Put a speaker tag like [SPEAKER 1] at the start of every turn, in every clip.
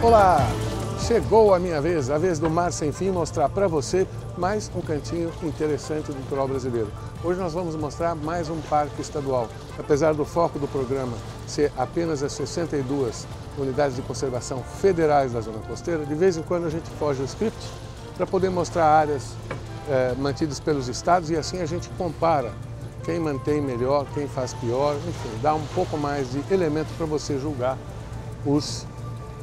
[SPEAKER 1] Olá! Chegou a minha vez, a vez do Mar Sem Fim, mostrar para você mais um cantinho interessante do litoral brasileiro. Hoje nós vamos mostrar mais um parque estadual. Apesar do foco do programa ser apenas as 62 unidades de conservação federais da zona costeira, de vez em quando a gente foge do script para poder mostrar áreas mantidas pelos estados e assim a gente compara quem mantém melhor, quem faz pior, enfim, dá um pouco mais de elemento para você julgar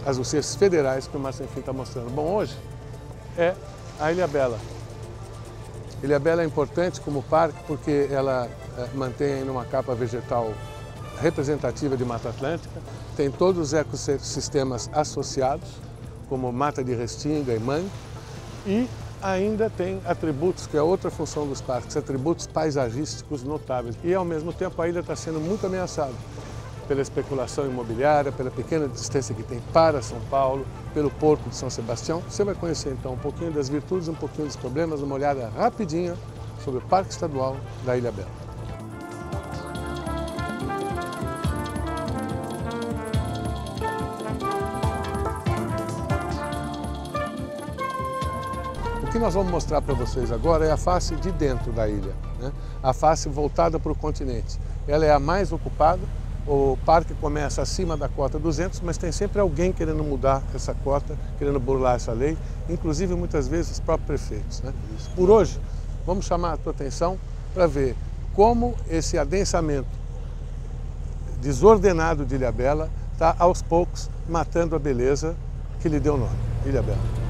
[SPEAKER 1] as UCs federais que o Mar Sem Fim está mostrando. Bom, hoje é a Ilhabela. Ilhabela é importante como parque porque ela mantém numa capa vegetal representativa de Mata Atlântica, tem todos os ecossistemas associados, como mata de restinga e mangue, e ainda tem atributos, que é outra função dos parques, atributos paisagísticos notáveis. E ao mesmo tempo a ilha está sendo muito ameaçada pela especulação imobiliária, pela pequena distância que tem para São Paulo, pelo Porto de São Sebastião. Você vai conhecer então um pouquinho das virtudes, um pouquinho dos problemas, uma olhada rapidinha sobre o Parque Estadual da Ilhabela. O que nós vamos mostrar para vocês agora é a face de dentro da ilha, né? A face voltada para o continente. Ela é a mais ocupada. O parque começa acima da cota 200, mas tem sempre alguém querendo mudar essa cota, querendo burlar essa lei, inclusive muitas vezes os próprios prefeitos, né? Por hoje, vamos chamar a tua atenção para ver como esse adensamento desordenado de Ilhabela está aos poucos matando a beleza que lhe deu o nome, Ilhabela.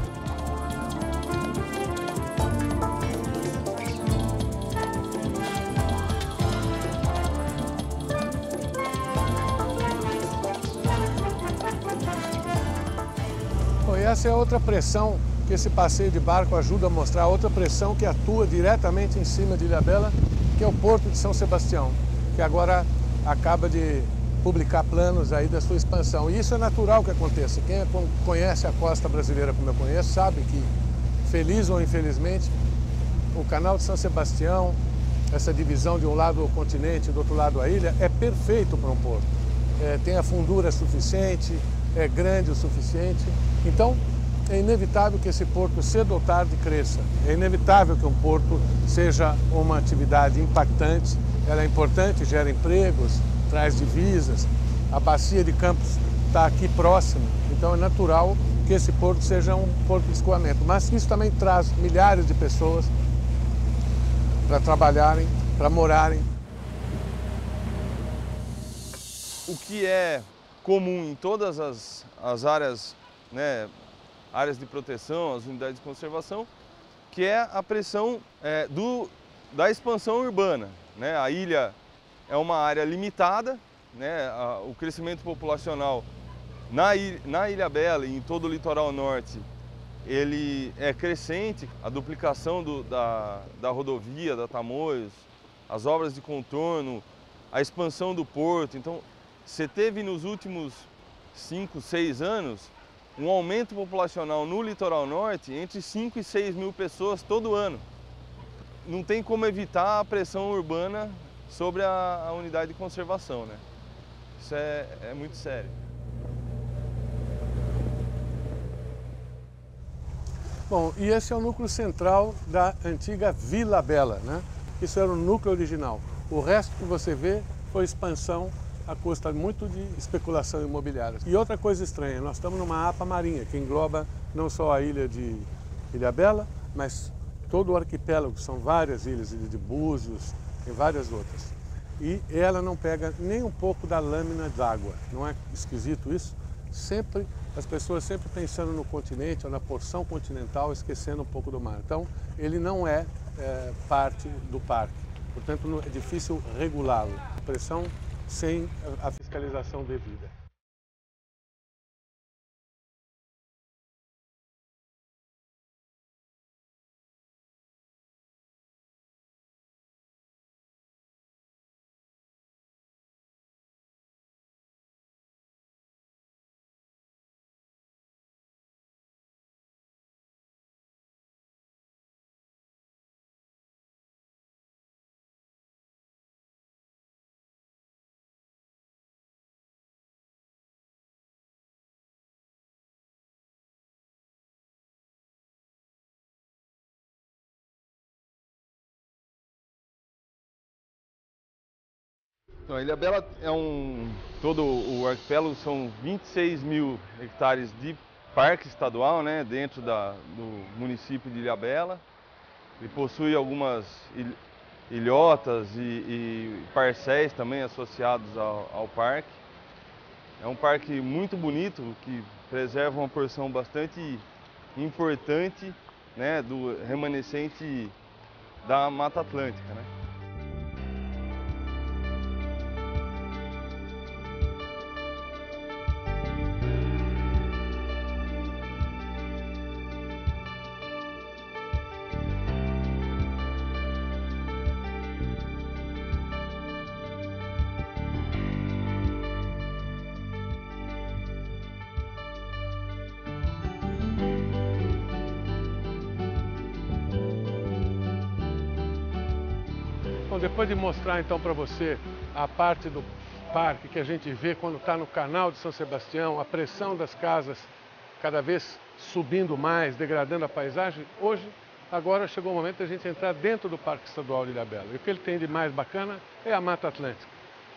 [SPEAKER 1] Essa é outra pressão que esse passeio de barco ajuda a mostrar, outra pressão que atua diretamente em cima de Ilhabela, que é o Porto de São Sebastião, que agora acaba de publicar planos aí da sua expansão. E isso é natural que aconteça. Quem conhece a costa brasileira como eu conheço, sabe que, feliz ou infelizmente, o canal de São Sebastião, essa divisão de um lado o continente e do outro lado a ilha, é perfeito para um porto. Tem a fundura suficiente, é grande o suficiente. Então, é inevitável que esse porto cedo ou tarde cresça. É inevitável que um porto seja uma atividade impactante. Ela é importante, gera empregos, traz divisas. A bacia de Campos está aqui próxima, então é natural que esse porto seja um porto de escoamento. Mas isso também traz milhares de pessoas para trabalharem, para morarem.
[SPEAKER 2] O que é comum em todas as áreas, né, áreas de proteção, as unidades de conservação, que é a pressão da expansão urbana, né? A ilha é uma área limitada, né? O crescimento populacional na Ilhabela e em todo o litoral norte, ele é crescente. A duplicação da rodovia, da Tamoios, as obras de contorno, a expansão do porto. Então, você teve nos últimos 5, 6 anos um aumento populacional no litoral norte entre 5 e 6 mil pessoas todo ano. Não tem como evitar a pressão urbana sobre a unidade de conservação, né? Isso é muito sério.
[SPEAKER 1] Bom, e esse é o núcleo central da antiga Vila Bela, né? Isso era o núcleo original. O resto que você vê foi expansão a custa muito de especulação imobiliária. E outra coisa estranha, nós estamos numa APA marinha, que engloba não só a ilha de Ilhabela, mas todo o arquipélago, são várias ilhas, ilha de Búzios, tem várias outras. E ela não pega nem um pouco da lâmina d'água, não é esquisito isso? As pessoas sempre pensando no continente ou na porção continental, esquecendo um pouco do mar. Então, ele não é parte do parque, portanto é difícil regulá-lo. Pressão sem a fiscalização devida.
[SPEAKER 2] Então, a Ilhabela é todo o arquipélago são 26 mil hectares de parque estadual, né, dentro do município de Ilhabela. Ele possui algumas ilhotas e parcéis também associados ao parque. É um parque muito bonito, que preserva uma porção bastante importante, né, do remanescente da Mata Atlântica, né?
[SPEAKER 1] Bom, depois de mostrar então para você a parte do parque que a gente vê quando está no canal de São Sebastião, a pressão das casas cada vez subindo mais, degradando a paisagem, agora chegou o momento de a gente entrar dentro do Parque Estadual de Ilhabela. E o que ele tem de mais bacana é a Mata Atlântica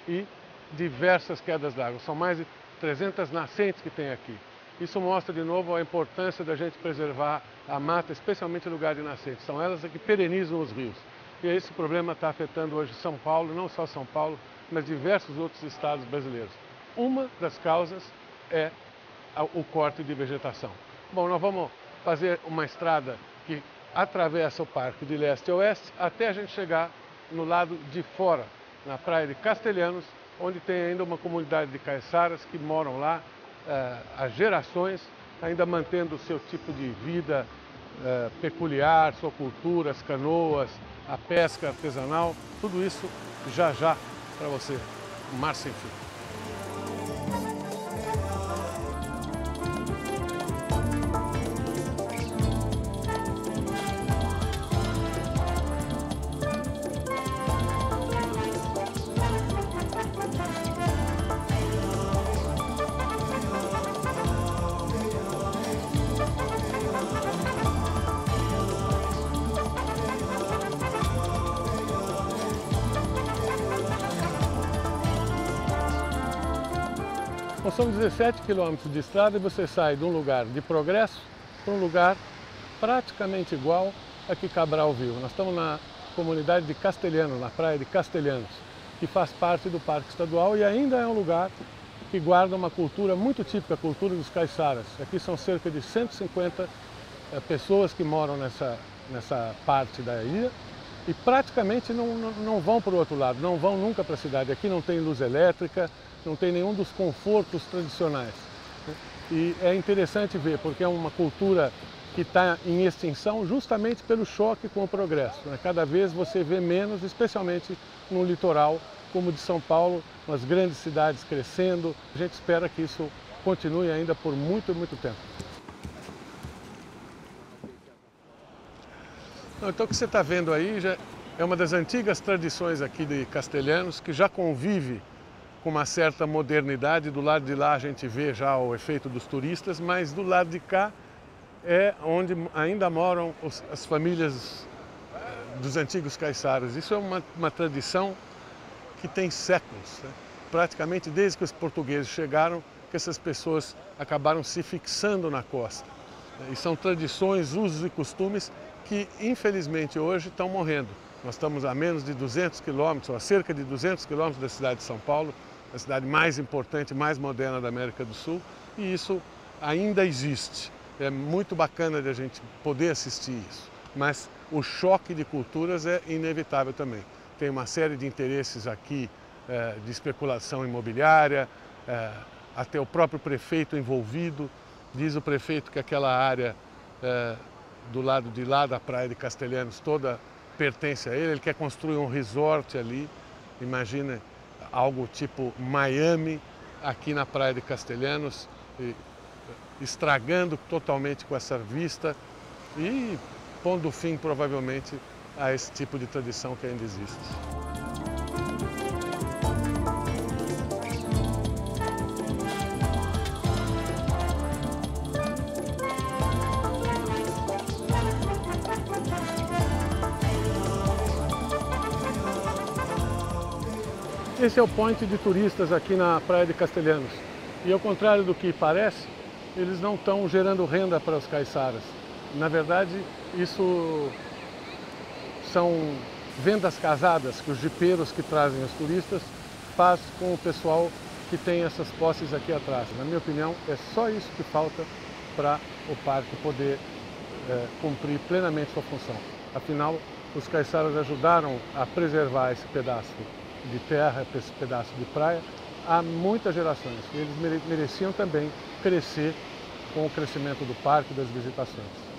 [SPEAKER 1] e diversas quedas d'água. São mais de 300 nascentes que tem aqui. Isso mostra de novo a importância da gente preservar a mata, especialmente o lugar de nascentes. São elas que perenizam os rios. E esse problema está afetando hoje São Paulo, não só São Paulo, mas diversos outros estados brasileiros. Uma das causas é o corte de vegetação. Bom, nós vamos fazer uma estrada que atravessa o parque de leste a oeste até a gente chegar no lado de fora, na praia de Castelhanos, onde tem ainda uma comunidade de caiçaras que moram lá há gerações, ainda mantendo o seu tipo de vida peculiar, sua cultura, as canoas, a pesca artesanal, tudo isso já para você, Mar Sem Fim. São 17 quilômetros de estrada e você sai de um lugar de progresso para um lugar praticamente igual a que Cabral viu. Nós estamos na comunidade de Castelhanos, na praia de Castelhanos, que faz parte do Parque Estadual e ainda é um lugar que guarda uma cultura muito típica, a cultura dos caiçaras. Aqui são cerca de 150 pessoas que moram nessa parte da ilha e praticamente não vão para o outro lado, não vão nunca para a cidade. Aqui não tem luz elétrica, não tem nenhum dos confortos tradicionais. E é interessante ver, porque é uma cultura que está em extinção justamente pelo choque com o progresso. Cada vez você vê menos, especialmente no litoral, como o de São Paulo, as grandes cidades crescendo. A gente espera que isso continue ainda por muito, muito tempo. Então o que você está vendo aí já é uma das antigas tradições aqui de Castelhanos, que já convive com uma certa modernidade. Do lado de lá a gente vê já o efeito dos turistas, mas do lado de cá é onde ainda moram as famílias dos antigos caiçaras. Isso é uma tradição que tem séculos, né? Praticamente desde que os portugueses chegaram, que essas pessoas acabaram se fixando na costa. E são tradições, usos e costumes que infelizmente hoje estão morrendo. Nós estamos a menos de 200 quilômetros, ou a cerca de 200 quilômetros da cidade de São Paulo, a cidade mais importante, mais moderna da América do Sul, e isso ainda existe. É muito bacana de a gente poder assistir isso, mas o choque de culturas é inevitável também. Tem uma série de interesses aqui de especulação imobiliária, até o próprio prefeito envolvido. Diz o prefeito que aquela área do lado de lá da praia de Castelhanos toda pertence a ele, ele quer construir um resort ali, imagina algo tipo Miami aqui na praia de Castelhanos, estragando totalmente com essa vista e pondo fim provavelmente a esse tipo de tradição que ainda existe. Esse é o point de turistas aqui na Praia de Castelhanos. E ao contrário do que parece, eles não estão gerando renda para os caiçaras. Na verdade, isso são vendas casadas que os jipeiros que trazem os turistas fazem com o pessoal que tem essas posses aqui atrás. Na minha opinião, é só isso que falta para o parque poder cumprir plenamente sua função. Afinal, os caiçaras ajudaram a preservar esse pedaço de terra, esse pedaço de praia, há muitas gerações. E eles mereciam também crescer com o crescimento do parque e das visitações.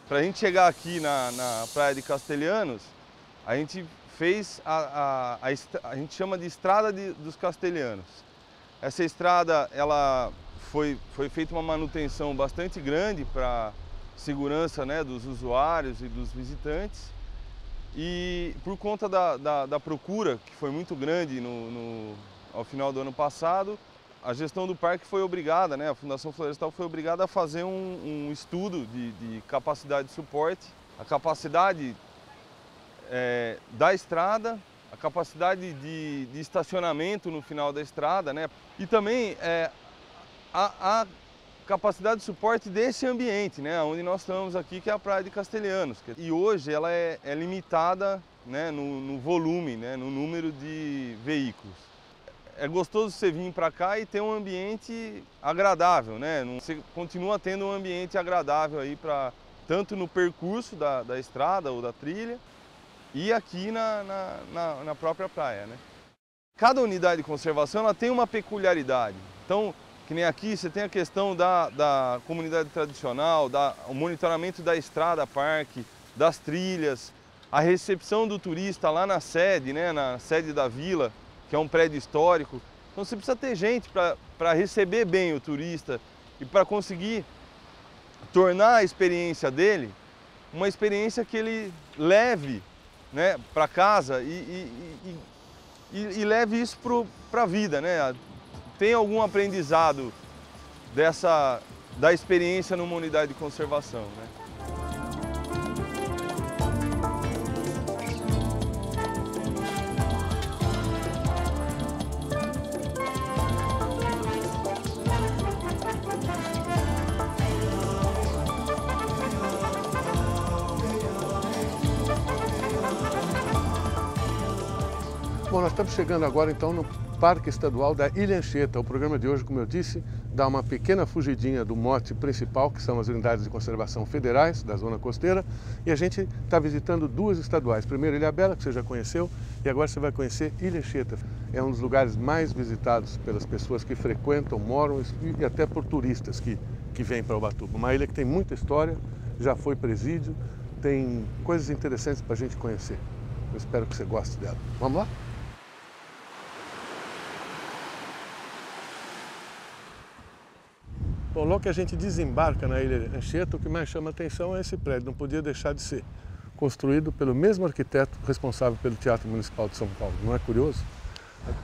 [SPEAKER 2] Para a gente chegar aqui na Praia de Castelhanos, a gente fez a gente chama de Estrada dos Castelhanos. Essa estrada, ela foi feita uma manutenção bastante grande para segurança, né, dos usuários e dos visitantes. E por conta da procura, que foi muito grande ao final do ano passado, a gestão do parque foi obrigada, né, a Fundação Florestal foi obrigada a fazer um estudo de capacidade de suporte, a capacidade da estrada, a capacidade de estacionamento no final da estrada, né, e também a capacidade de suporte desse ambiente, né, onde nós estamos aqui, que é a Praia de Castelhanos. E hoje ela é limitada, né, no volume, né, no número de veículos. É gostoso você vir para cá e ter um ambiente agradável, né? Você continua tendo um ambiente agradável aí tanto no percurso da estrada ou da trilha e aqui na própria praia, né? Cada unidade de conservação ela tem uma peculiaridade. Então, que nem aqui, você tem a questão da comunidade tradicional, o monitoramento da estrada parque, das trilhas, a recepção do turista lá na sede, né, na sede da vila, que é um prédio histórico. Então você precisa ter gente para receber bem o turista e para conseguir tornar a experiência dele uma experiência que ele leve, né, para casa e leve isso para a vida, né? Tem algum aprendizado da experiência numa unidade de conservação, né?
[SPEAKER 1] Bom, nós estamos chegando agora então no Parque Estadual da Ilha Anchieta. O programa de hoje, como eu disse, dá uma pequena fugidinha do mote principal, que são as unidades de conservação federais da zona costeira, e a gente está visitando duas estaduais. Primeiro Ilhabela, que você já conheceu, e agora você vai conhecer Ilha Anchieta. É um dos lugares mais visitados pelas pessoas que frequentam, moram e até por turistas que vêm para Ubatuba. Uma ilha que tem muita história, já foi presídio, tem coisas interessantes para a gente conhecer. Eu espero que você goste dela. Vamos lá? Bom, logo que a gente desembarca na Ilha Anchieta, o que mais chama atenção é esse prédio. Não podia deixar de ser construído pelo mesmo arquiteto responsável pelo Teatro Municipal de São Paulo. Não é curioso?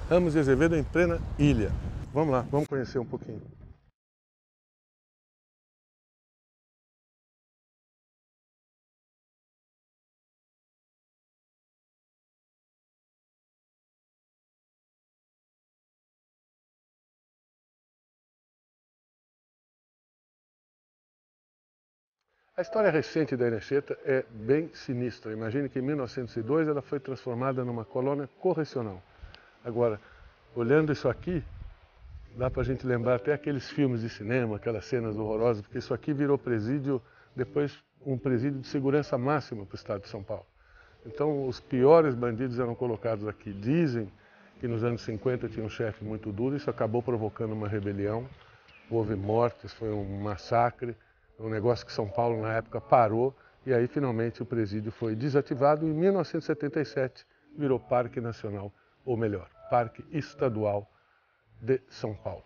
[SPEAKER 1] Ramos de Azevedo em plena ilha. Vamos lá, vamos conhecer um pouquinho. A história recente da Ilha Anchieta é bem sinistra. Imagine que em 1902 ela foi transformada numa colônia correcional. Agora, olhando isso aqui, dá para a gente lembrar até aqueles filmes de cinema, aquelas cenas horrorosas, porque isso aqui virou presídio, depois um presídio de segurança máxima para o estado de São Paulo. Então, os piores bandidos eram colocados aqui. Dizem que nos anos 50 tinha um chefe muito duro, isso acabou provocando uma rebelião, houve mortes, foi um massacre. Um negócio que São Paulo, na época, parou e aí, finalmente, o presídio foi desativado e em 1977 virou Parque Nacional, ou melhor, Parque Estadual de São Paulo.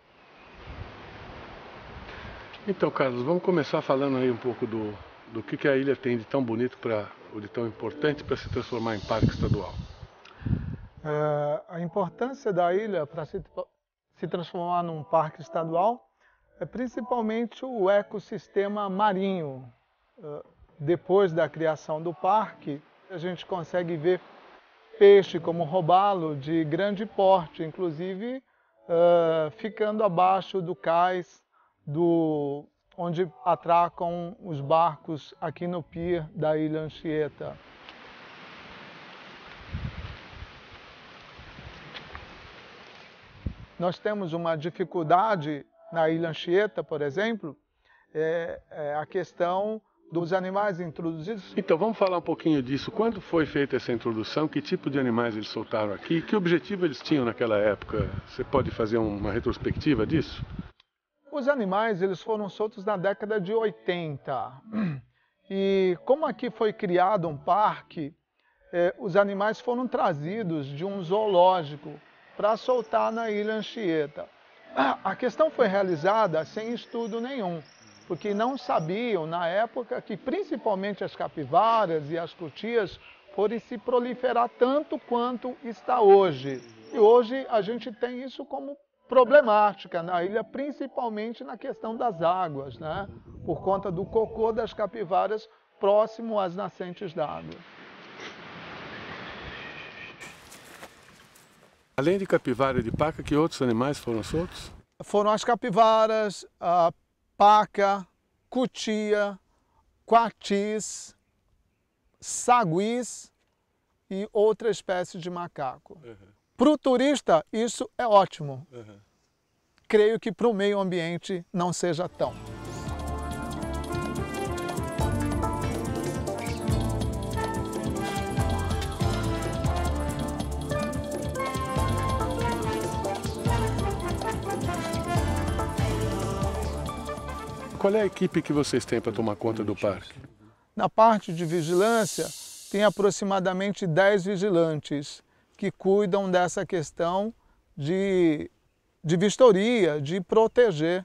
[SPEAKER 1] Então, Carlos, vamos começar falando aí um pouco do que a ilha tem de tão bonito, ou de tão importante para se transformar em Parque Estadual.
[SPEAKER 3] A importância da ilha para se transformar num parque estadual é principalmente o ecossistema marinho. Depois da criação do parque, a gente consegue ver peixe como robalo de grande porte, inclusive ficando abaixo do cais onde atracam os barcos aqui no pier da Ilha Anchieta. Nós temos uma dificuldade na Ilha Anchieta, por exemplo, a questão dos animais introduzidos.
[SPEAKER 1] Então, vamos falar um pouquinho disso. Quando foi feita essa introdução? Que tipo de animais eles soltaram aqui? Que objetivo eles tinham naquela época? Você pode fazer uma retrospectiva disso?
[SPEAKER 3] Os animais eles foram soltos na década de 80. E como aqui foi criado um parque, os animais foram trazidos de um zoológico para soltar na Ilha Anchieta. A questão foi realizada sem estudo nenhum, porque não sabiam na época que principalmente as capivaras e as cutias foram se proliferar tanto quanto está hoje. E hoje a gente tem isso como problemática na ilha, principalmente na questão das águas, né? Por conta do cocô das capivaras próximo às nascentes d'água.
[SPEAKER 1] Além de capivara e de paca, que outros animais foram soltos?
[SPEAKER 3] Foram as capivaras, a paca, cutia, coatis, saguis e outra espécie de macaco. Para o turista, isso é ótimo. Creio que para o meio ambiente não seja tão.
[SPEAKER 1] Qual é a equipe que vocês têm para tomar conta do parque?
[SPEAKER 3] Na parte de vigilância, tem aproximadamente 10 vigilantes que cuidam dessa questão de vistoria, de proteger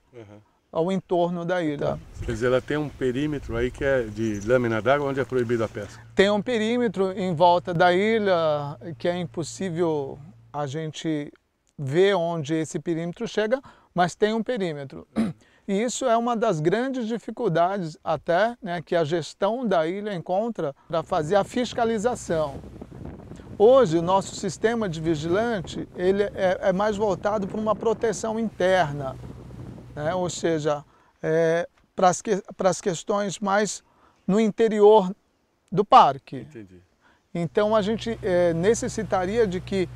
[SPEAKER 3] ao entorno da ilha.
[SPEAKER 1] Quer dizer, ela tem um perímetro aí que é de lâmina d'água, onde é proibida a pesca.
[SPEAKER 3] Tem um perímetro em volta da ilha que é impossível a gente ver onde esse perímetro chega, mas tem um perímetro. E isso é uma das grandes dificuldades até, né, que a gestão da ilha encontra para fazer a fiscalização. Hoje o nosso sistema de vigilante ele é mais voltado para uma proteção interna, né? Ou seja, para as questões mais no interior do parque.
[SPEAKER 1] Entendi.
[SPEAKER 3] Então a gente necessitaria de que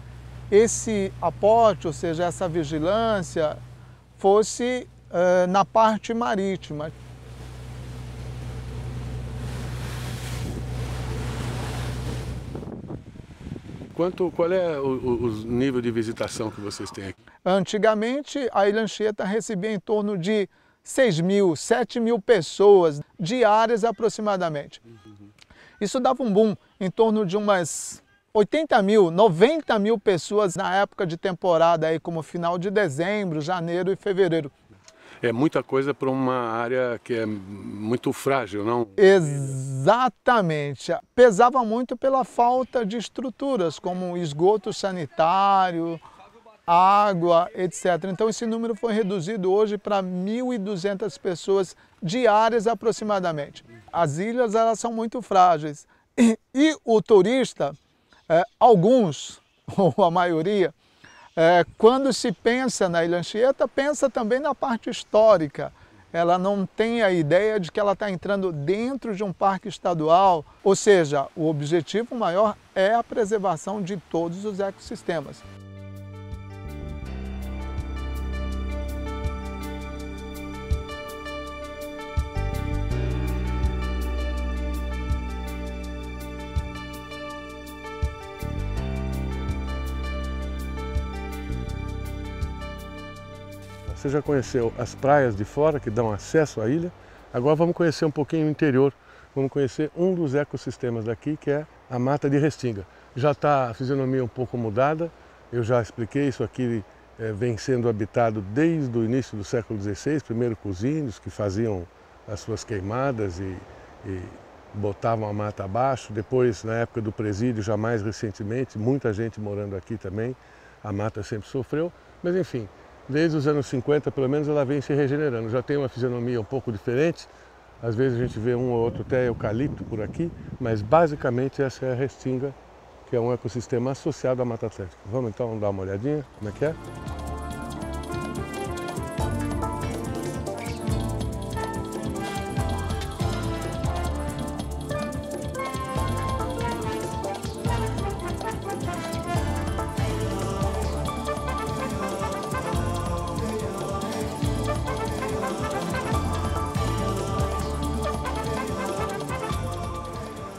[SPEAKER 3] esse aporte, ou seja, essa vigilância, fosse na parte marítima.
[SPEAKER 1] Qual é o nível de visitação que vocês têm aqui?
[SPEAKER 3] Antigamente, a Ilha Anchieta recebia em torno de 6.000, 7.000 pessoas diárias aproximadamente. Isso dava um boom em torno de umas 80.000, 90.000 pessoas na época de temporada, aí, como final de dezembro, janeiro e fevereiro.
[SPEAKER 1] É muita coisa para uma área que é muito frágil, não?
[SPEAKER 3] Exatamente. Pesava muito pela falta de estruturas, como esgoto sanitário, água, etc. Então esse número foi reduzido hoje para 1.200 pessoas diárias aproximadamente. As ilhas elas são muito frágeis e o turista, alguns, ou a maioria, quando se pensa na Ilha Anchieta, pensa também na parte histórica. Ela não tem a ideia de que ela está entrando dentro de um parque estadual, ou seja, o objetivo maior é a preservação de todos os ecossistemas.
[SPEAKER 1] Você já conheceu as praias de fora que dão acesso à ilha? Agora vamos conhecer um pouquinho o interior. Vamos conhecer um dos ecossistemas daqui, que é a Mata de Restinga. Já está a fisionomia um pouco mudada, eu já expliquei, isso aqui vem sendo habitado desde o início do século XVI, primeiro com os índios que faziam as suas queimadas e botavam a mata abaixo. Depois, na época do presídio, já mais recentemente, muita gente morando aqui também, a mata sempre sofreu, mas enfim. Desde os anos 50, pelo menos, ela vem se regenerando. Já tem uma fisionomia um pouco diferente. Às vezes a gente vê um ou outro até eucalipto por aqui, mas basicamente essa é a restinga que é um ecossistema associado à Mata Atlântica. Vamos então dar uma olhadinha como é que é?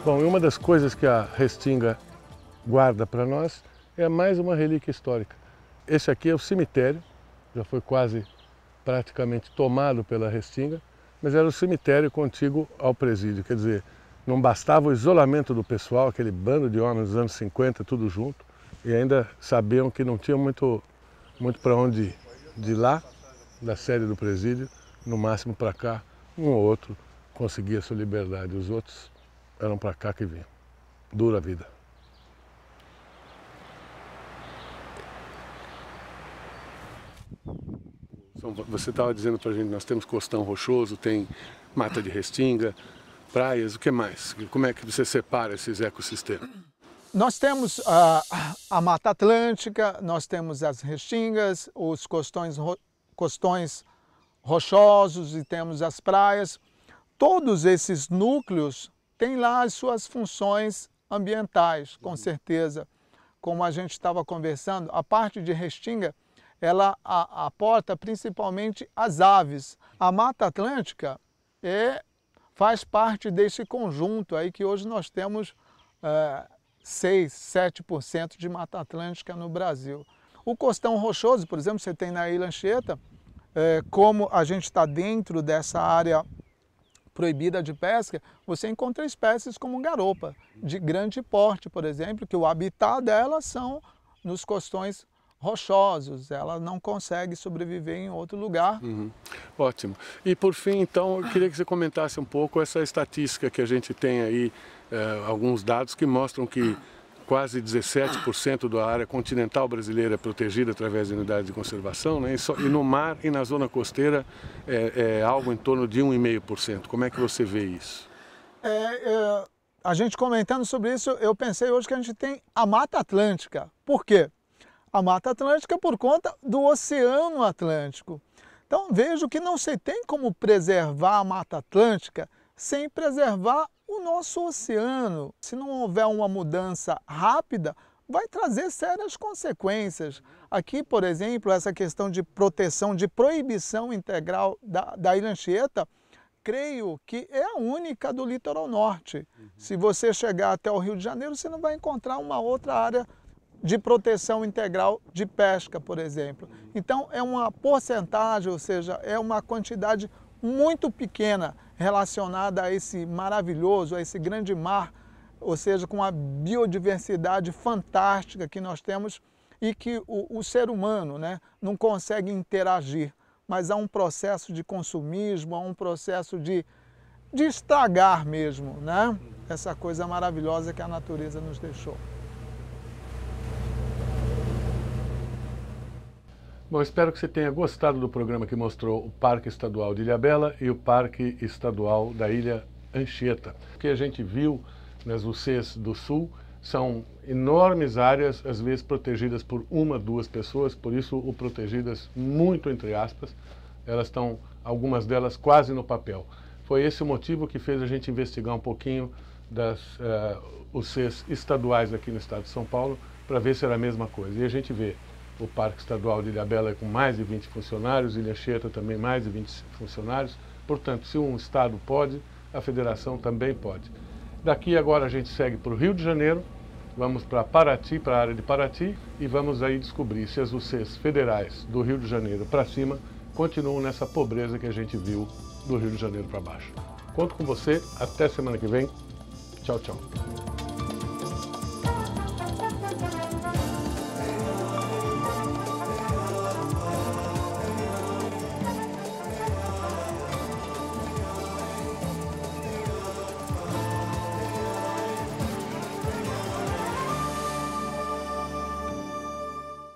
[SPEAKER 1] Bom, e uma das coisas que a Restinga guarda para nós é mais uma relíquia histórica. Esse aqui é o cemitério, já foi quase praticamente tomado pela Restinga, mas era o cemitério contíguo ao presídio, quer dizer, não bastava o isolamento do pessoal, aquele bando de homens dos anos 50, tudo junto, e ainda sabiam que não tinham muito para onde ir. De lá, da sede do presídio, no máximo para cá, um ou outro conseguia sua liberdade, os outros eram para cá que vinham. Dura a vida. Você estava dizendo para a gente, nós temos costão rochoso, tem mata de restinga, praias, o que mais? Como é que você separa esses ecossistemas?
[SPEAKER 3] Nós temos a Mata Atlântica, nós temos as restingas, os costões rochosos e temos as praias. Todos esses núcleos têm lá as suas funções ambientais, com certeza. Como a gente estava conversando, a parte de restinga, ela aporta principalmente as aves. A Mata Atlântica faz parte desse conjunto aí que hoje nós temos 6, 7% de Mata Atlântica no Brasil. O costão rochoso, por exemplo, você tem na Ilha Anchieta, como a gente está dentro dessa área proibida de pesca, você encontra espécies como garopa, de grande porte, por exemplo, que o habitat dela são nos costões rochosos, ela não consegue sobreviver em outro lugar.
[SPEAKER 1] Ótimo. E por fim, então, eu queria que você comentasse um pouco essa estatística que a gente tem aí, alguns dados que mostram que quase 17% da área continental brasileira é protegida através de unidades de conservação, né? E no mar e na zona costeira é algo em torno de 1,5%. Como é que você vê isso?
[SPEAKER 3] A gente comentando sobre isso, eu pensei hoje que a gente tem a Mata Atlântica. Por quê? A Mata Atlântica por conta do Oceano Atlântico. Então vejo que não se tem como preservar a Mata Atlântica sem preservar o nosso oceano. Se não houver uma mudança rápida, vai trazer sérias consequências. Aqui, por exemplo, essa questão de proteção, de proibição integral da Ilha Anchieta, creio que é a única do litoral norte. Se você chegar até o Rio de Janeiro, você não vai encontrar uma outra área de proteção integral de pesca, por exemplo. Então, é uma porcentagem, ou seja, é uma quantidade muito pequena relacionada a esse maravilhoso, a esse grande mar, ou seja, com a biodiversidade fantástica que nós temos e que o ser humano, né, não consegue interagir, mas há um processo de consumismo, há um processo de estragar mesmo, né, essa coisa maravilhosa que a natureza nos deixou.
[SPEAKER 1] Bom, espero que você tenha gostado do programa que mostrou o Parque Estadual de Ilhabela e o Parque Estadual da Ilha Anchieta. O que a gente viu nas UCs do Sul são enormes áreas, às vezes protegidas por uma, duas pessoas, por isso o protegidas muito entre aspas, elas estão, algumas delas quase no papel. Foi esse o motivo que fez a gente investigar um pouquinho das UCs estaduais aqui no estado de São Paulo, para ver se era a mesma coisa. E a gente vê o Parque Estadual de Ilhabela com mais de 20 funcionários, Ilha Anchieta também mais de 20 funcionários. Portanto, se um estado pode, a federação também pode. Daqui agora a gente segue para o Rio de Janeiro, vamos para Paraty, para a área de Paraty, e vamos aí descobrir se as UCs federais do Rio de Janeiro para cima continuam nessa pobreza que a gente viu do Rio de Janeiro para baixo. Conto com você, até semana que vem. Tchau, tchau.